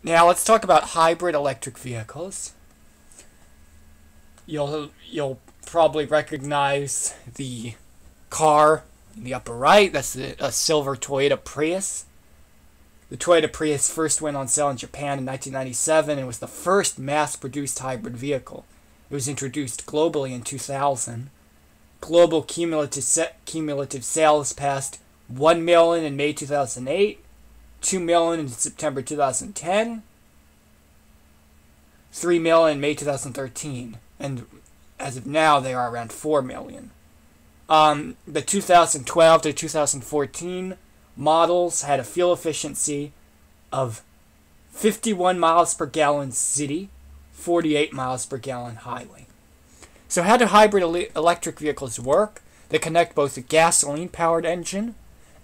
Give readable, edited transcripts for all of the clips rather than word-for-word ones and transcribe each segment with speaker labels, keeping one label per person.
Speaker 1: Now let's talk about hybrid electric vehicles. You'll probably recognize the car in the upper right. That's a silver Toyota Prius. The Toyota Prius first went on sale in Japan in 1997 and was the first mass-produced hybrid vehicle. It was introduced globally in 2000. Global cumulative sales passed 1 million in May 2008, 2 million in September 2010, 3 million in May 2013, and as of now they are around 4 million. The 2012 to 2014 models had a fuel efficiency of 51 miles per gallon city, 48 miles per gallon highway. So how do hybrid electric vehicles work? They connect both a gasoline-powered engine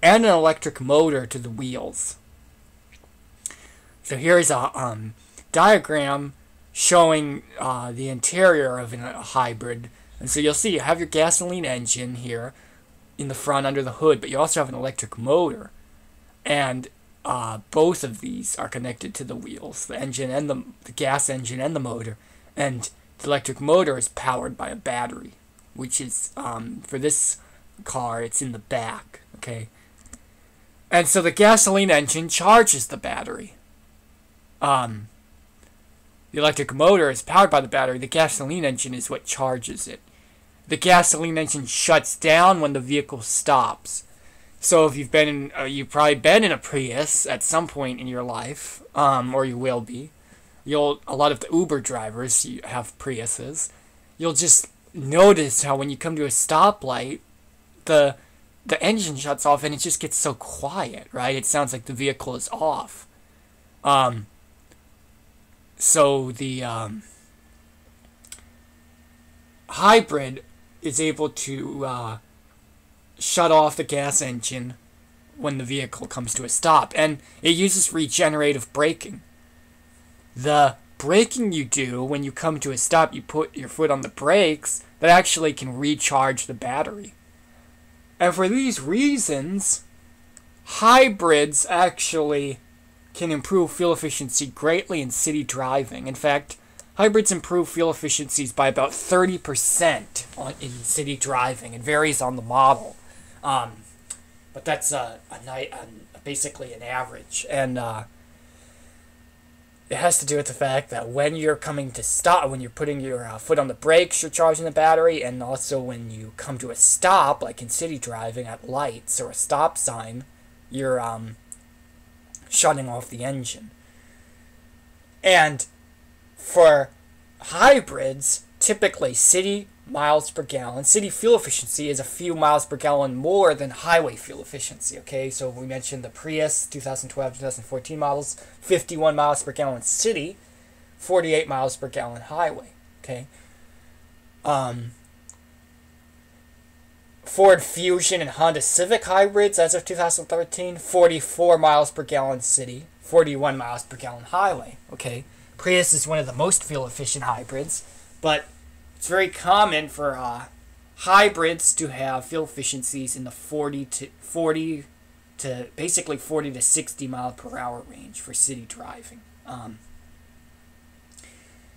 Speaker 1: and an electric motor to the wheels. So here's a diagram showing the interior of a hybrid. And so you'll see you have your gasoline engine here in the front under the hood, but you also have an electric motor. And both of these are connected to the wheels, the engine and the gas engine and the motor. And the electric motor is powered by a battery, which is, for this car, it's in the back, okay? And so the gasoline engine charges the battery. The electric motor is powered by the battery. The gasoline engine is what charges it. The gasoline engine shuts down when the vehicle stops. So if you've probably been in a Prius at some point in your life, or you will be. A lot of the Uber drivers have Priuses. You'll just notice how when you come to a stoplight, the engine shuts off and it just gets so quiet, right? It sounds like the vehicle is off. So the hybrid is able to shut off the gas engine when the vehicle comes to a stop, and it uses regenerative braking. The braking you do when you come to a stop, you put your foot on the brakes, that actually can recharge the battery. And for these reasons, hybrids actually can improve fuel efficiency greatly in city driving. In fact, hybrids improve fuel efficiencies by about 30% in city driving. It varies on the model. But that's basically an average. And it has to do with the fact that when you're coming to stop, when you're putting your foot on the brakes, you're charging the battery, and also when you come to a stop, like in city driving at lights or a stop sign, you're shutting off the engine. And for hybrids, typically city miles per gallon, city fuel efficiency is a few miles per gallon more than highway fuel efficiency, okay? So we mentioned the Prius 2012-2014 models, 51 miles per gallon city, 48 miles per gallon highway, okay? Ford Fusion and Honda Civic hybrids as of 2013, 44 miles per gallon city, 41 miles per gallon highway, okay? Prius is one of the most fuel efficient hybrids, but it's very common for hybrids to have fuel efficiencies in the 40 to basically 40 to 60 mile per hour range for city driving.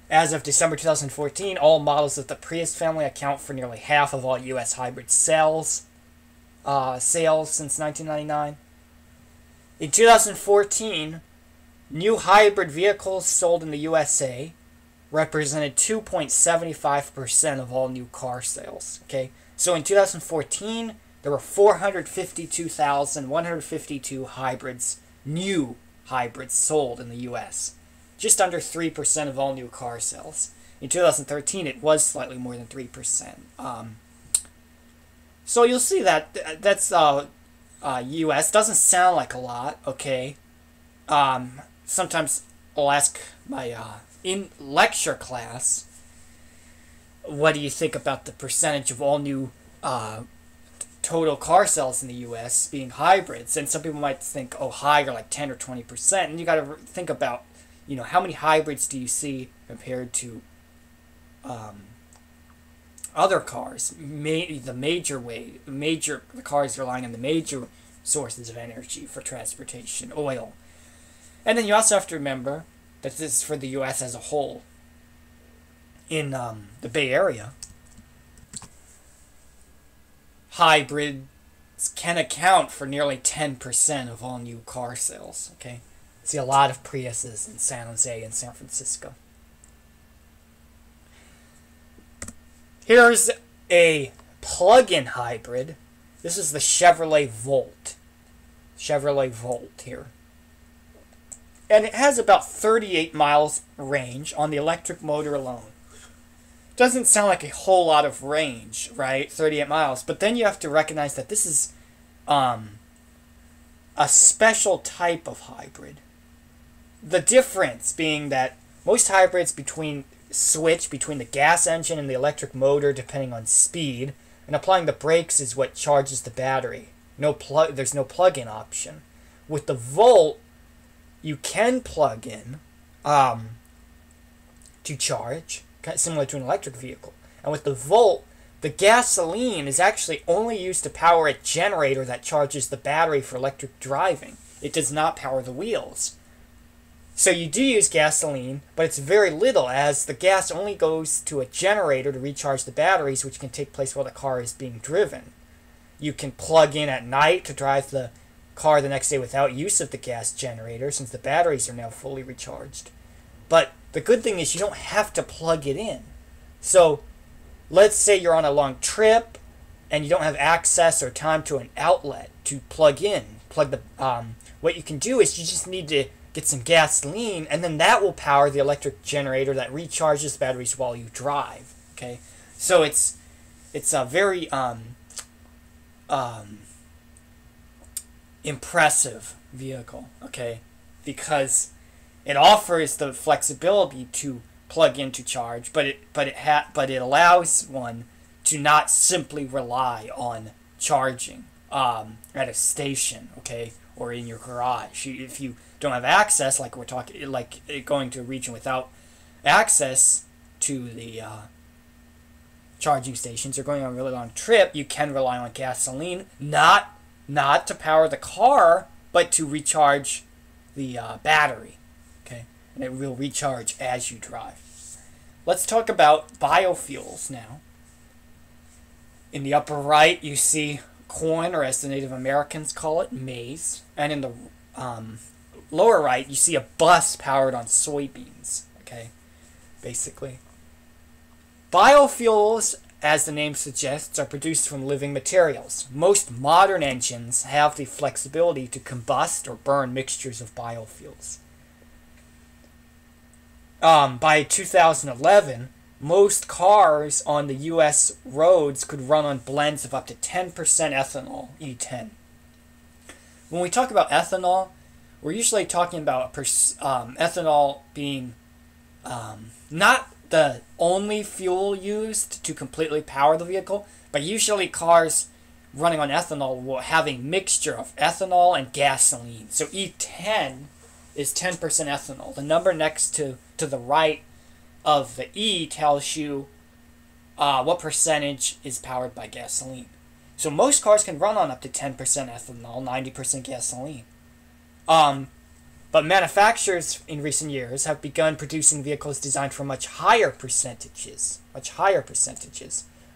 Speaker 1: As of December 2014, all models of the Prius family account for nearly half of all U.S. hybrid sales since 1999. In 2014, new hybrid vehicles sold in the USA represented 2.75% of all new car sales. Okay, so in 2014, there were 452,152 hybrids, new hybrids sold in the U.S. Just under 3% of all new car sales. In 2013, it was slightly more than 3%. So you'll see that that's U.S. Doesn't sound like a lot, okay? Sometimes I'll ask my in lecture class, what do you think about the percentage of all new total car sales in the U.S. being hybrids? And some people might think, oh, higher, like 10 or 20%. And you got to think about, how many hybrids do you see compared to other cars? The cars relying on the major sources of energy for transportation, oil. And then you also have to remember that this is for the U.S. as a whole. In the Bay Area, hybrids can account for nearly 10% of all new car sales. Okay, see a lot of Priuses in San Jose and San Francisco. Here's a plug-in hybrid. This is the Chevrolet Volt. Chevrolet Volt here. And it has about 38 miles range on the electric motor alone. Doesn't sound like a whole lot of range, right? 38 miles. But then you have to recognize that this is a special type of hybrid. The difference being that most hybrids switch between the gas engine and the electric motor depending on speed, and applying the brakes is what charges the battery. There's no plug-in option. With the Volt, you can plug in to charge, similar to an electric vehicle. And with the Volt, the gasoline is actually only used to power a generator that charges the battery for electric driving. It does not power the wheels. So you do use gasoline, but it's very little, as the gas only goes to a generator to recharge the batteries, which can take place while the car is being driven. You can plug in at night to drive the car the next day without use of the gas generator, since the batteries are now fully recharged. But the good thing is you don't have to plug it in. So let's say you're on a long trip and you don't have access or time to an outlet to plug in. What you can do is you just need to get some gasoline, and then that will power the electric generator that recharges the batteries while you drive. Okay, so it's a very impressive vehicle. Okay, because it offers the flexibility to plug in to charge, but it allows one to not simply rely on charging at a station, okay, or in your garage. If you don't have access, like we're talking, like going to a region without access to the charging stations, or going on a really long trip, you can rely on gasoline, not to power the car, but to recharge the battery. Okay, and it will recharge as you drive. Let's talk about biofuels now. In the upper right, you see corn, or as the Native Americans call it, maize. And in the lower right, you see a bus powered on soybeans. Okay, basically. Biofuels, as the name suggests, are produced from living materials. Most modern engines have the flexibility to combust or burn mixtures of biofuels. By 2011, most cars on the U.S. roads could run on blends of up to 10% ethanol, E10. When we talk about ethanol, we're usually talking about ethanol being not the only fuel used to completely power the vehicle, but usually cars running on ethanol will have a mixture of ethanol and gasoline. So E10 is 10% ethanol. The number next to the right of the E tells you what percentage is powered by gasoline. So most cars can run on up to 10% ethanol, 90% gasoline. But manufacturers in recent years have begun producing vehicles designed for much higher percentages.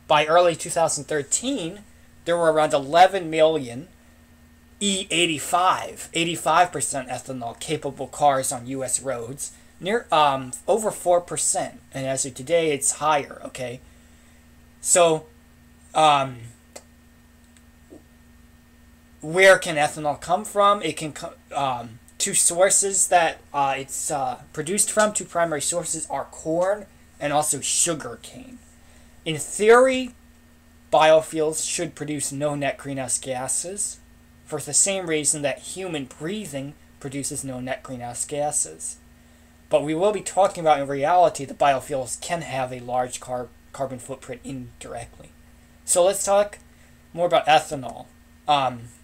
Speaker 1: By early 2013, there were around 11 million E85, 85% ethanol capable cars on U.S. roads, near over 4%, and as of today, it's higher. Okay, so where can ethanol come from? It can come. Two sources that it's produced from, two primary sources, are corn and also sugar cane. In theory, biofuels should produce no net greenhouse gases, for the same reason that human breathing produces no net greenhouse gases. But we will be talking about, in reality, that biofuels can have a large carbon footprint indirectly. So let's talk more about ethanol.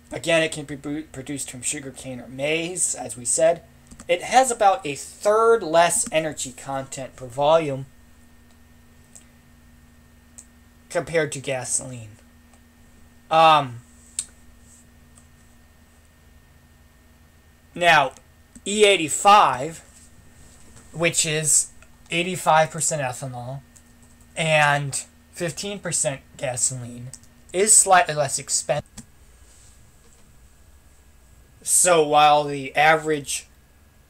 Speaker 1: Again, it can be produced from sugarcane or maize, as we said. It has about a third less energy content per volume compared to gasoline. Now, E85, which is 85% ethanol and 15% gasoline, is slightly less expensive. So while the average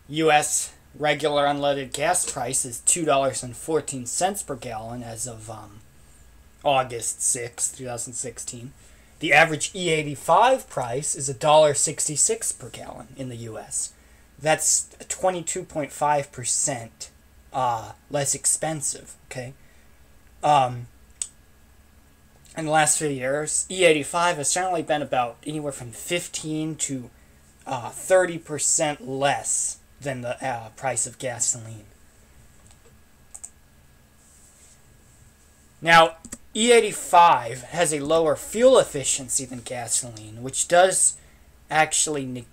Speaker 1: U.S. regular unleaded gas price is $2.14 per gallon as of August 6, 2016, the average E85 price is $1.66 per gallon in the U.S. That's 22.5% less expensive, okay? In the last few years, E85 has generally been about anywhere from 15 to 30% less than the price of gasoline. Now, E85 has a lower fuel efficiency than gasoline, which does actually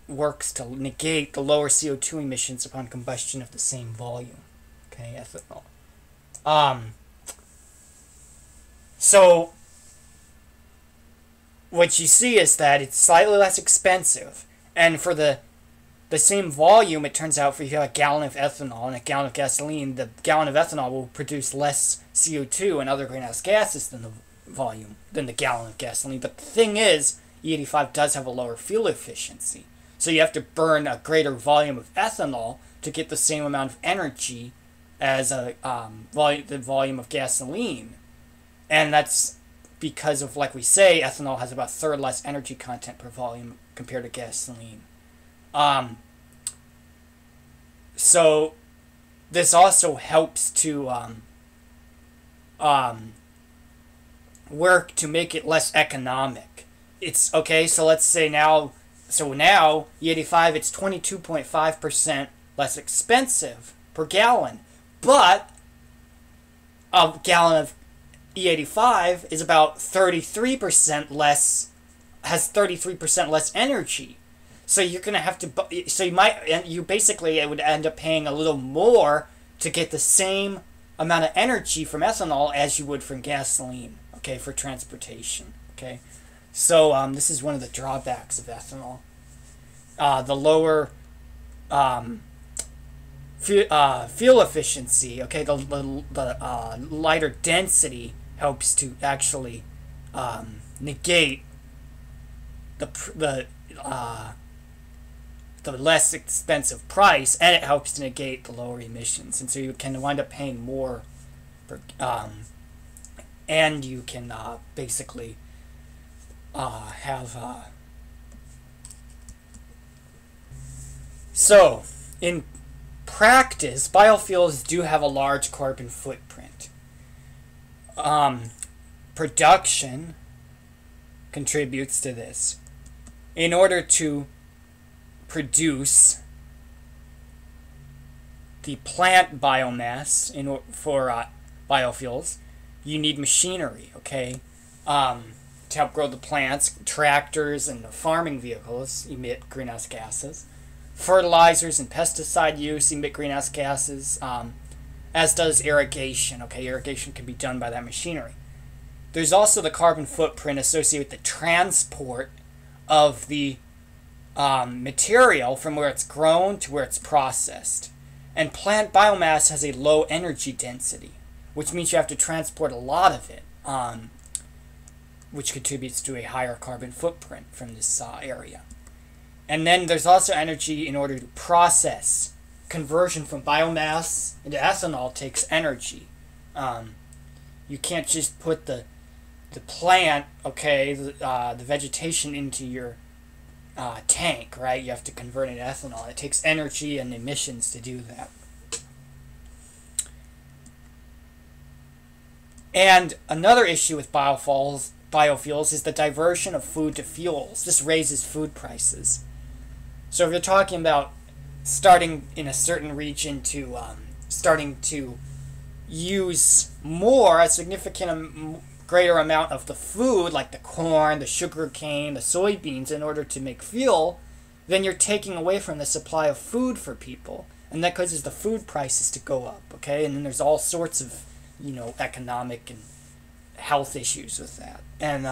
Speaker 1: works to negate the lower CO2 emissions upon combustion of the same volume. Okay, ethanol. So, what you see is that it's slightly less expensive, and for the same volume, it turns out, if you have a gallon of ethanol and a gallon of gasoline, the gallon of ethanol will produce less CO2 and other greenhouse gases than the gallon of gasoline. But the thing is, E85 does have a lower fuel efficiency. So you have to burn a greater volume of ethanol to get the same amount of energy as the volume of gasoline. And that's because of, like we say, ethanol has about a third less energy content per volume compared to gasoline. So this also helps to work to make it less economic. It's okay, so let's say now E85, it's 22.5% less expensive per gallon, but a gallon of E85 is about 33% less, has 33% less energy. So you're going to have to, it would end up paying a little more to get the same amount of energy from ethanol as you would from gasoline, okay, for transportation, okay. So this is one of the drawbacks of ethanol. The lower fuel efficiency, okay, the lighter density helps to actually negate the less expensive price, and it helps to negate the lower emissions, and so you can wind up paying more and you can basically have so in practice, biofuels do have a large carbon footprint. Production contributes to this. In order to produce the plant biomass for biofuels, you need machinery, okay? To help grow the plants, tractors and farming vehicles emit greenhouse gases. Fertilizers and pesticide use emit greenhouse gases, as does irrigation. Okay, irrigation can be done by that machinery. There's also the carbon footprint associated with the transport of the material from where it's grown to where it's processed. And plant biomass has a low energy density, which means you have to transport a lot of it, which contributes to a higher carbon footprint from this area. And then there's also energy in order to process. Conversion from biomass into ethanol takes energy. You can't just put the plant, okay, the vegetation into your tank, right? You have to convert it to ethanol. It takes energy and emissions to do that. And another issue with biofuels is the diversion of food to fuels. This raises food prices. So if you're talking about starting in a certain region to starting to use a significant greater amount of the food, like the corn, the sugar cane, the soybeans, in order to make fuel, then you're taking away from the supply of food for people. And that causes the food prices to go up, okay? And then there's all sorts of, economic and health issues with that. And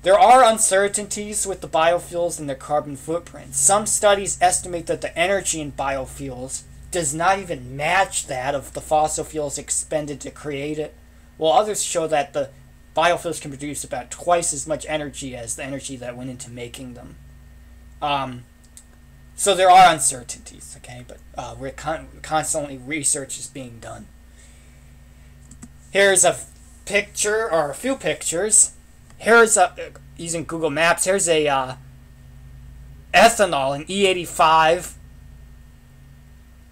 Speaker 1: There are uncertainties with the biofuels and their carbon footprint. Some studies estimate that the energy in biofuels does not even match that of the fossil fuels expended to create it, while others show that the biofuels can produce about twice as much energy as the energy that went into making them. So there are uncertainties, okay, but we're constantly research is being done. Here's a picture, or a few pictures. Here's using Google Maps. Here's a ethanol, an E85,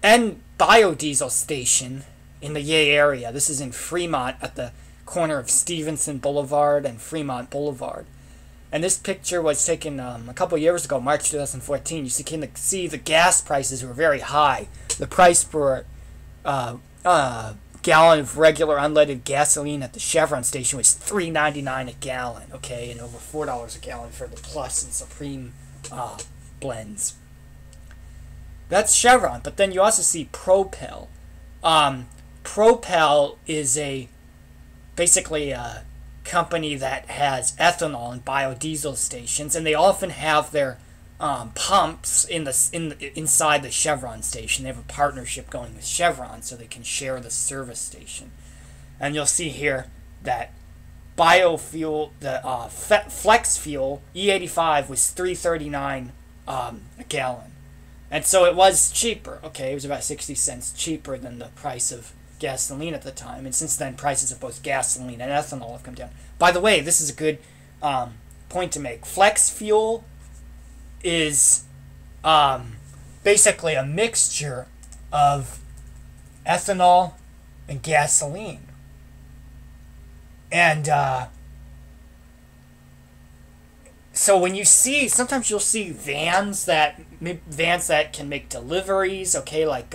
Speaker 1: and biodiesel station in the Yay area. This is in Fremont at the corner of Stevenson Boulevard and Fremont Boulevard. And this picture was taken a couple years ago, March 2014. You can see the gas prices were very high. The price for gallon of regular unleaded gasoline at the Chevron station was $3.99 a gallon, okay, and over $4 a gallon for the Plus and Supreme blends. That's Chevron, but then you also see Propel. Propel is basically a company that has ethanol and biodiesel stations, and they often have their pumps inside the Chevron station. They have a partnership going with Chevron so they can share the service station. And you'll see here that biofuel, the flex fuel E85 was $3.39 a gallon, and so it was cheaper. Okay, it was about 60 cents cheaper than the price of gasoline at the time, and since then prices of both gasoline and ethanol have come down. By the way, this is a good point to make. Flex fuel is basically a mixture of ethanol and gasoline, and so when you see, sometimes you'll see vans that can make deliveries, okay, like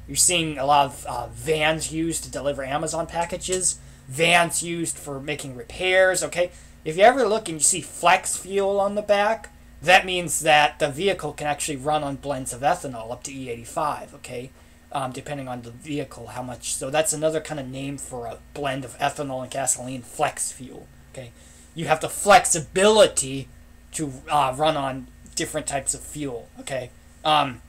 Speaker 1: you're seeing a lot of vans used to deliver Amazon packages, vans used for making repairs, okay. If you ever look and you see flex fuel on the back, that means that the vehicle can actually run on blends of ethanol up to E85, okay, depending on the vehicle, how much. So that's another kind of name for a blend of ethanol and gasoline, flex fuel, okay. You have the flexibility to run on different types of fuel, okay. That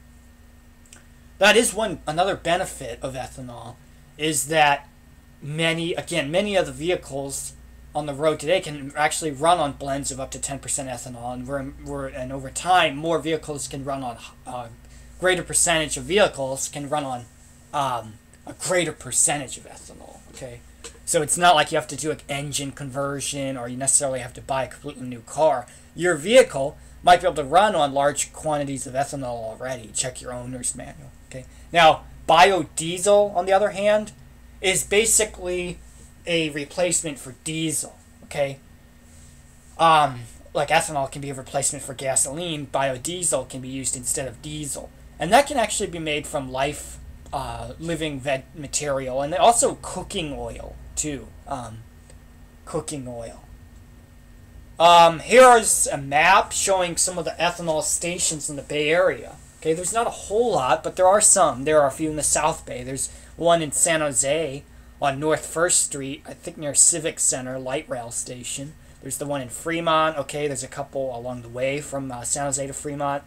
Speaker 1: is another benefit of ethanol, is that many of the vehicles on the road today can actually run on blends of up to 10% ethanol, and over time, more vehicles can run on greater percentage of vehicles can run on a greater percentage of ethanol. Okay, so it's not like you have to do an engine conversion, or you necessarily have to buy a completely new car. Your vehicle might be able to run on large quantities of ethanol already. Check your owner's manual. Okay, now biodiesel, on the other hand, is basically a replacement for diesel, okay? Like ethanol can be a replacement for gasoline, biodiesel can be used instead of diesel. And that can actually be made from living material, and also cooking oil, too. Cooking oil. Here's a map showing some of the ethanol stations in the Bay Area. Okay, there's not a whole lot, but there are some. There are a few in the South Bay. There's one in San Jose on North 1st Street, I think near Civic Center, light rail station. There's the one in Fremont. Okay, there's a couple along the way from San Jose to Fremont.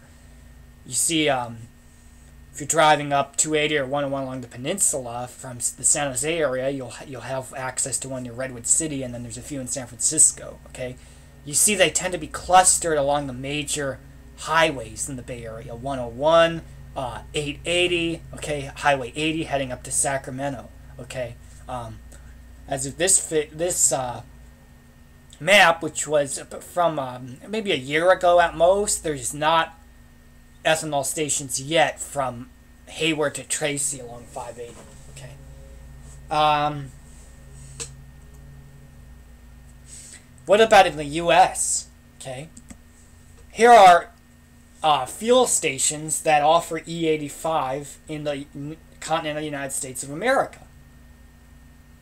Speaker 1: You see, if you're driving up 280 or 101 along the peninsula from the San Jose area, you'll have access to one near Redwood City, and then there's a few in San Francisco. Okay, you see they tend to be clustered along the major highways in the Bay Area: 101, 880. Okay, Highway 80 heading up to Sacramento. Okay. As of this map, which was from maybe a year ago at most, there's not ethanol stations yet from Hayward to Tracy along 580. Okay. What about in the U.S.? Okay. Here are fuel stations that offer E85 in the continental United States of America.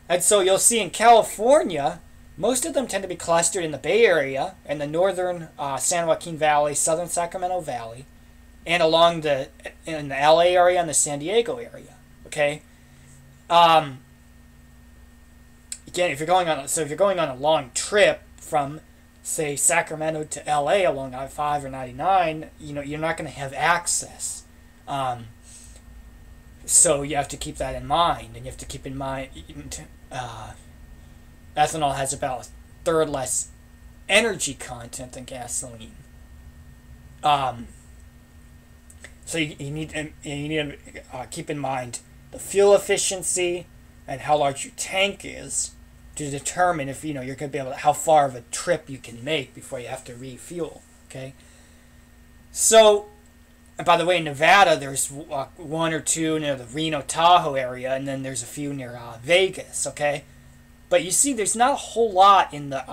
Speaker 1: And so you'll see in California, most of them tend to be clustered in the Bay Area and the northern San Joaquin Valley, southern Sacramento Valley, and along in the LA area and the San Diego area. Okay. Again, if you're going on a long trip from say, Sacramento to LA along I-5 or 99, you're not going to have access. So you have to keep that in mind, and you have to keep in mind ethanol has about a third less energy content than gasoline. So you need to keep in mind the fuel efficiency and how large your tank is to determine if you're going to be able to, how far of a trip you can make before you have to refuel. Okay. So, and by the way, in Nevada, there's one or two near the Reno Tahoe area, and then there's a few near Vegas. Okay, but you see, there's not a whole lot in the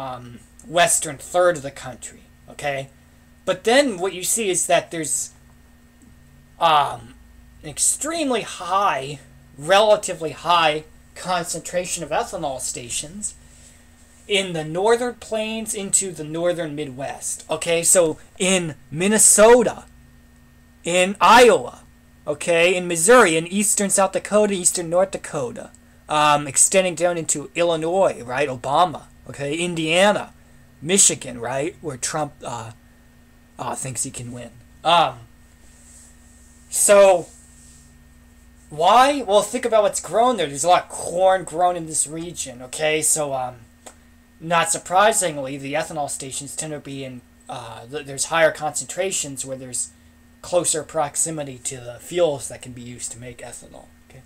Speaker 1: western third of the country. Okay, but then what you see is that there's an extremely high, relatively high concentration of ethanol stations in the northern plains into the northern Midwest. Okay, so in Minnesota, in Iowa, okay, in Missouri, in eastern South Dakota, eastern North Dakota, extending down into Illinois, right, Obama, okay, Indiana, Michigan, right, where Trump thinks he can win. So, why? Well, think about what's grown there. There's a lot of corn grown in this region, okay? So, not surprisingly, the ethanol stations tend to be in, there's higher concentrations where there's closer proximity to the fuels that can be used to make ethanol, okay?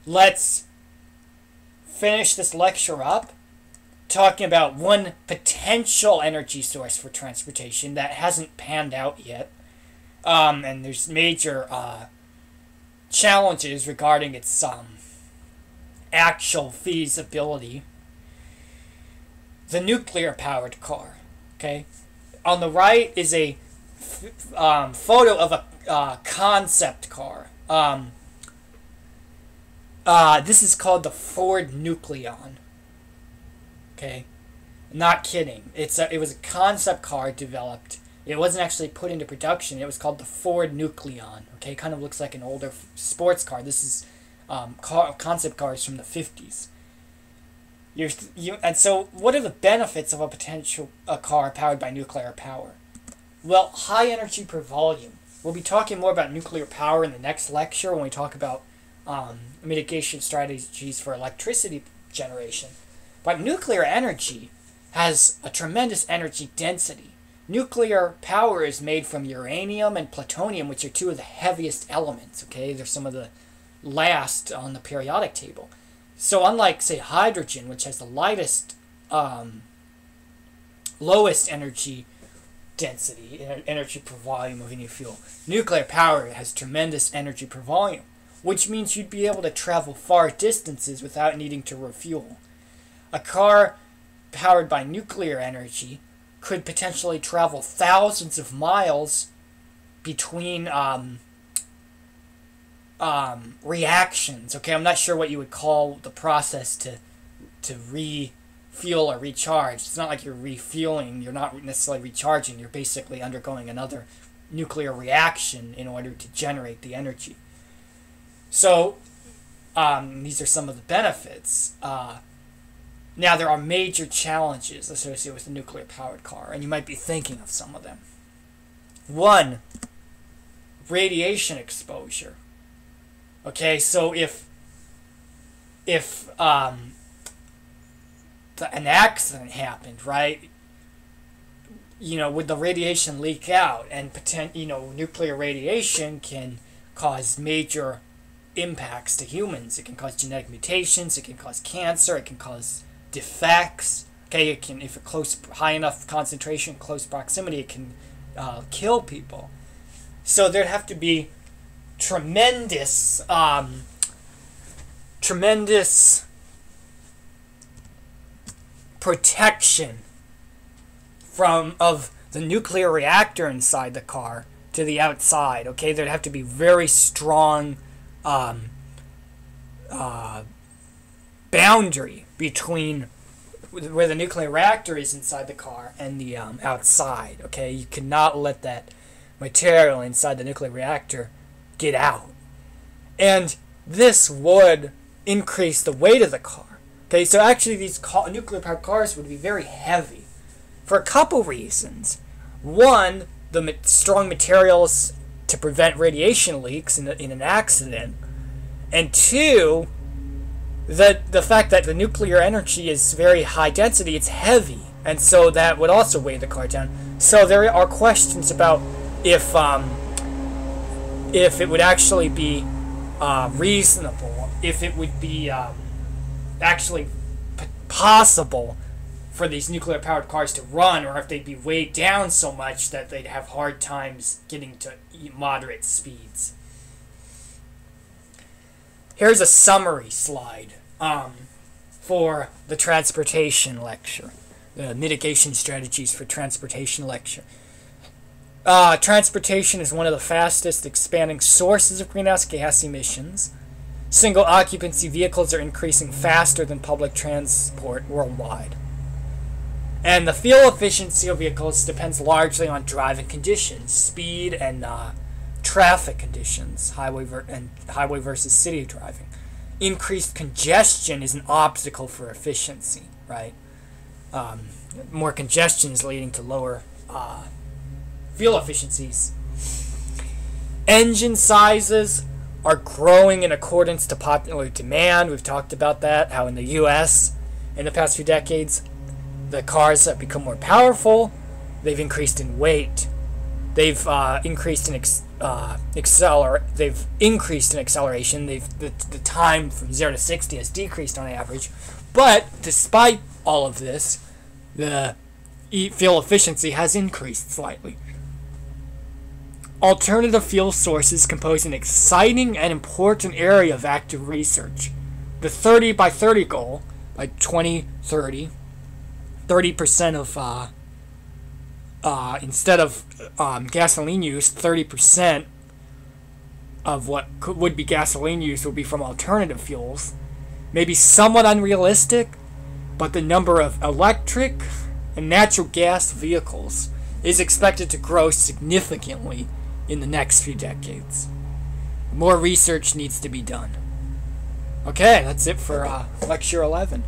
Speaker 1: Let's finish this lecture up talking about one potential energy source for transportation that hasn't panned out yet. And there's major challenges regarding its actual feasibility. The nuclear-powered car. Okay, on the right is a photo of a concept car. This is called the Ford Nucleon. Okay, not kidding. It was a concept car developed. It wasn't actually put into production. It was called the Ford Nucleon. Okay, it kind of looks like an older sports car. This is concept cars from the 50s. And so, what are the benefits of a potential car powered by nuclear power? Well, high energy per volume. We'll be talking more about nuclear power in the next lecture when we talk about mitigation strategies for electricity generation. But nuclear energy has a tremendous energy density. Nuclear power is made from uranium and plutonium, which are two of the heaviest elements, okay? They're some of the last on the periodic table. So unlike, say, hydrogen, which has the lightest, lowest energy density, energy per volume of any fuel, nuclear power has tremendous energy per volume, which means you'd be able to travel far distances without needing to refuel. A car powered by nuclear energy could potentially travel thousands of miles between reactions. Okay, I'm not sure what you would call the process to refuel or recharge. It's not like you're refueling. You're not necessarily recharging. You're basically undergoing another nuclear reaction in order to generate the energy. So these are some of the benefits. Now, there are major challenges associated with the nuclear-powered car, and you might be thinking of some of them. One, radiation exposure. Okay, so if an accident happened, right, would the radiation leak out? And nuclear radiation can cause major impacts to humans. It can cause genetic mutations, it can cause cancer, it can cause defects. Okay, it can, if a high enough concentration, close proximity, it can kill people. So there'd have to be tremendous protection of the nuclear reactor inside the car to the outside. Okay, there'd have to be very strong boundary between where the nuclear reactor is inside the car and the outside. Okay, you cannot let that material inside the nuclear reactor get out, and this would increase the weight of the car. Okay, so actually these nuclear powered cars would be very heavy. for a couple reasons. One, the strong materials to prevent radiation leaks in an accident. And two, the fact that the nuclear energy is very high density, it's heavy, and so that would also weigh the car down. So there are questions about if it would actually be reasonable, if it would be actually possible for these nuclear-powered cars to run, or if they'd be weighed down so much that they'd have hard times getting to moderate speeds. Here's a summary slide for the transportation lecture, the mitigation strategies for transportation lecture. Transportation is one of the fastest expanding sources of greenhouse gas emissions. Single occupancy vehicles are increasing faster than public transport worldwide. And the fuel efficiency of vehicles depends largely on driving conditions, speed, and traffic conditions, highway versus city driving. Increased congestion is an obstacle for efficiency, right? More congestion is leading to lower fuel efficiencies. Engine sizes are growing in accordance to popular demand. We've talked about that, how in the U.S. in the past few decades, the cars have become more powerful. They've increased in weight. They've increased in acceleration. The time from 0 to 60 has decreased on average. But despite all of this, the fuel efficiency has increased slightly. Alternative fuel sources compose an exciting and important area of active research. The 30 by 30 goal, by 2030, 30% of, instead of gasoline use, 30% of what would be gasoline use will be from alternative fuels. Maybe somewhat unrealistic, but the number of electric and natural gas vehicles is expected to grow significantly in the next few decades. More research needs to be done. Okay, that's it for lecture 11.